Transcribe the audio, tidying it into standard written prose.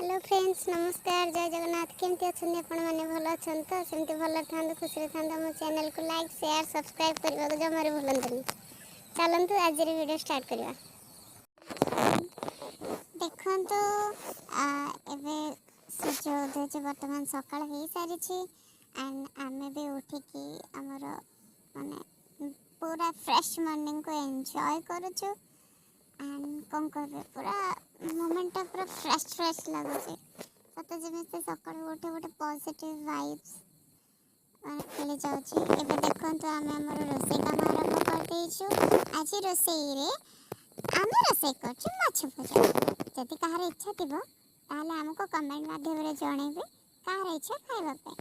Hello friends नमस्कार जय जगन्नाथ केमती अच्छे आपण मैंने भल अच्छा तो सेमती भल था खुशी था मो चैनल को लाइक शेयर सब्सक्राइब करने को जमार भूलतुनि। चलतु आज वीडियो स्टार्ट करवा। देखु एवं सूर्य उदय बर्तमान सकाल हो सारी एंड आम भी उठिकी आमर माने पूरा फ्रेश मॉर्निंग को एंजॉय करुचु एंड कौन कह पूरा मोमेंट पूरा फ्रेश लगुच सत जमी सकाल गोटे गोटे पॉजिटिव वाइब्स खेली जाऊँगी। देखो आम आम रोसे कम आरंभ कर आज रोसे आम रोसे कर माछ भजा जदि कहार इच्छा थी आमको कमेंट माध्यम जनइबे कहार इच्छा खाइबा।